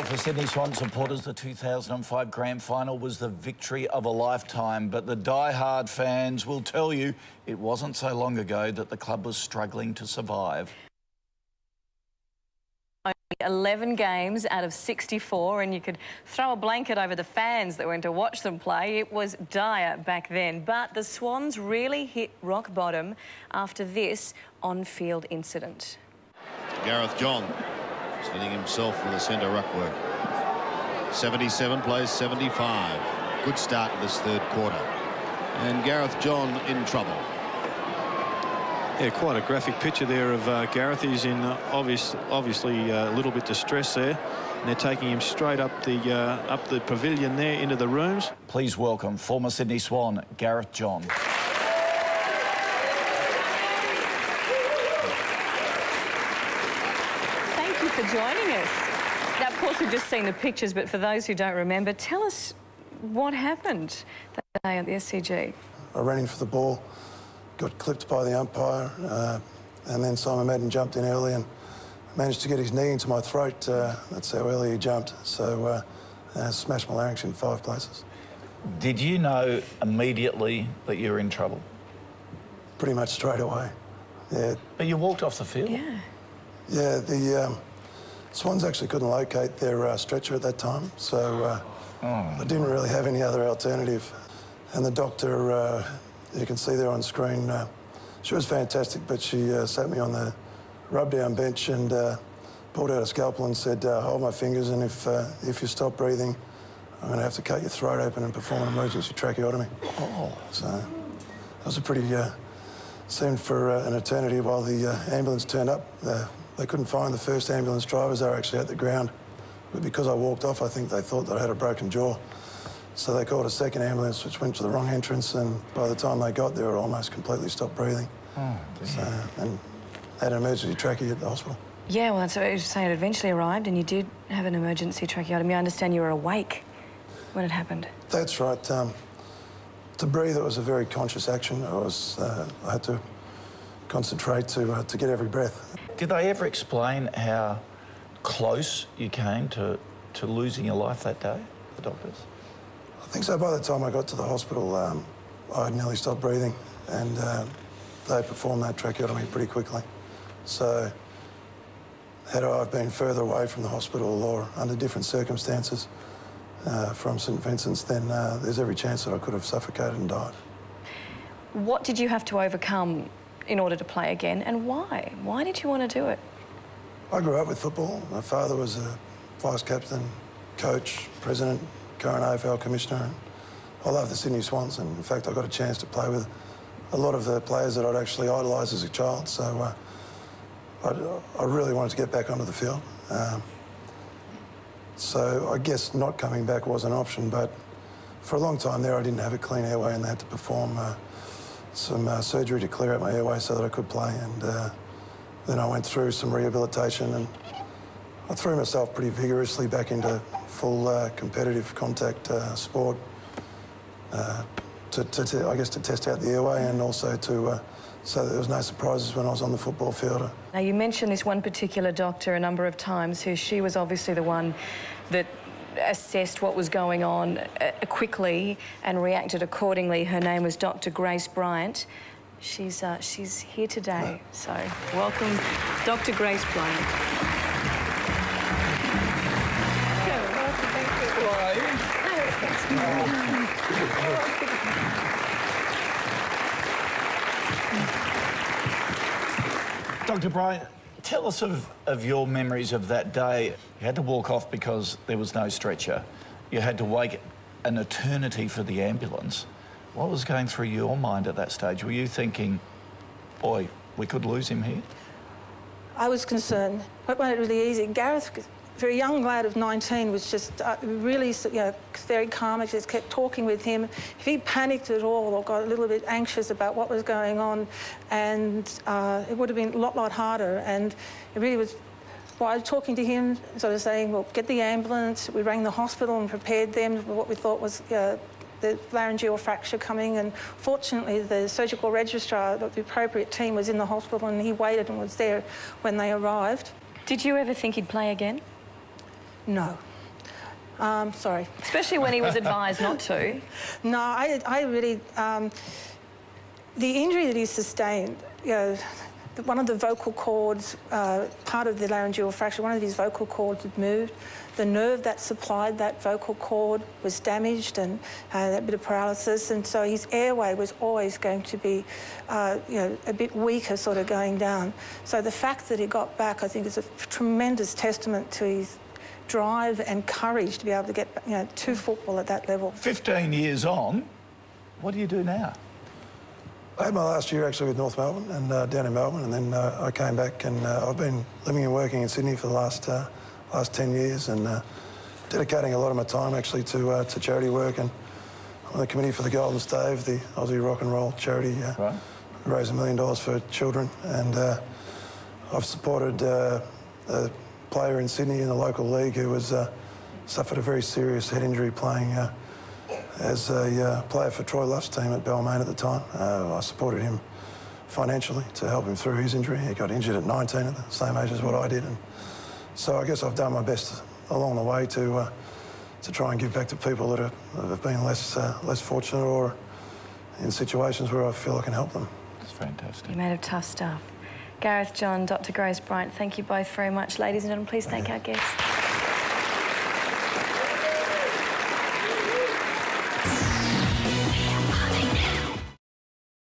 For Sydney Swans supporters, the 2005 Grand Final was the victory of a lifetime, but the die-hard fans will tell you it wasn't so long ago that the club was struggling to survive. 11 games out of 64, and you could throw a blanket over the fans that went to watch them play. It was dire back then, but the Swans really hit rock bottom after this on-field incident. Gareth John setting himself for the centre ruck work. 77 plays 75. Good start to this third quarter. And Gareth John in trouble. Yeah, quite a graphic picture there of Gareth. He's in obviously a little bit distressed there. And they're taking him straight up the pavilion there into the rooms. Please welcome former Sydney Swan, Gareth John. Thank you for joining us. Now, of course, we've just seen the pictures, but for those who don't remember, tell us what happened that day at the SCG. I ran in for the ball, got clipped by the umpire, and then Simon Madden jumped in early and managed to get his knee into my throat. That's how early he jumped. So smashed my larynx in 5 places. Did you know immediately that you were in trouble? Pretty much straight away, yeah. But you walked off the field? Yeah. Yeah, the Swans actually couldn't locate their stretcher at that time, so I didn't really have any other alternative. And the doctor, you can see there on screen, she was fantastic, but she sat me on the rub-down bench and pulled out a scalpel and said, hold my fingers, and if you stop breathing, I'm going to have to cut your throat open and perform an emergency tracheotomy. Oh. So that was a pretty, seemed for an eternity while the ambulance turned up. They couldn't find the first ambulance drivers. They were actually at the ground. But because I walked off, I think they thought that I had a broken jaw. So they called a second ambulance, which went to the wrong entrance, and by the time they got there, it almost completely stopped breathing. Oh, so, and had an emergency trachea at the hospital. Yeah, well, that's what I was saying. It eventually arrived, and you did have an emergency tracheotomy. I understand you were awake when it happened. That's right. To breathe, it was a very conscious action. I had to concentrate to get every breath. Did they ever explain how close you came to losing your life that day, the doctors? I think so. By the time I got to the hospital, I had nearly stopped breathing, and they performed that tracheotomy pretty quickly. So had I been further away from the hospital or under different circumstances from St Vincent's, then there's every chance that I could have suffocated and died. What did you have to overcome in order to play again, and why? Why did you want to do it? I grew up with football. My father was a vice-captain, coach, president, current AFL commissioner. And I love the Sydney Swans, and in fact I got a chance to play with a lot of the players that I'd actually idolised as a child, so I really wanted to get back onto the field. So I guess not coming back was an option, but for a long time there I didn't have a clean airway, and they had to perform some surgery to clear out my airway so that I could play. And then I went through some rehabilitation, and I threw myself pretty vigorously back into full competitive contact sport I guess to test out the airway, and also to so that there was no surprises when I was on the football field. Now, you mentioned this one particular doctor a number of times, who she was obviously the one that assessed what was going on quickly and reacted accordingly. Her name was Dr Grace Bryant. She's here today, so welcome, Dr Grace Bryant. Dr Bryant, tell us of your memories of that day. You had to walk off because there was no stretcher. You had to wait an eternity for the ambulance. What was going through your mind at that stage? Were you thinking, boy, we could lose him here? I was concerned. It wasn't really easy. Gareth, for a young lad of 19, was just really, very calm. I just kept talking with him. If he panicked at all or got a little bit anxious about what was going on, and it would have been a lot harder. And it really was, well, I was talking to him, sort of saying, well, get the ambulance. We rang the hospital and prepared them for what we thought was the laryngeal fracture coming, and fortunately the surgical registrar, the appropriate team, was in the hospital, and he waited and was there when they arrived. Did you ever think he'd play again? No. Sorry. Especially when he was advised not to. No, I really... the injury that he sustained, you know, one of the vocal cords, part of the laryngeal fracture, one of his vocal cords had moved. The nerve that supplied that vocal cord was damaged and had a bit of paralysis, and so his airway was always going to be, you know, a bit weaker, sort of going down. So the fact that he got back, I think, is a tremendous testament to his drive and courage to be able to get, you know, to football at that level. 15 years on, what do you do now? I had my last year actually with North Melbourne and down in Melbourne, and then I came back and I've been living and working in Sydney for the last 10 years and dedicating a lot of my time actually to charity work, and on the committee for the Golden Stave, the Aussie rock and roll charity, Right. raised $1 million for children, and I've supported a player in Sydney in the local league who was suffered a very serious head injury playing as a player for Troy Luff's team at Balmain at the time. I supported him financially to help him through his injury. He got injured at 19, at the same age as what I did, and so I guess I've done my best along the way to try and give back to people that have been less fortunate or in situations where I feel I can help them. That's fantastic. You're made of tough stuff. Gareth John, Dr Grace Bryant, thank you both very much. Ladies and gentlemen, please thank our guests.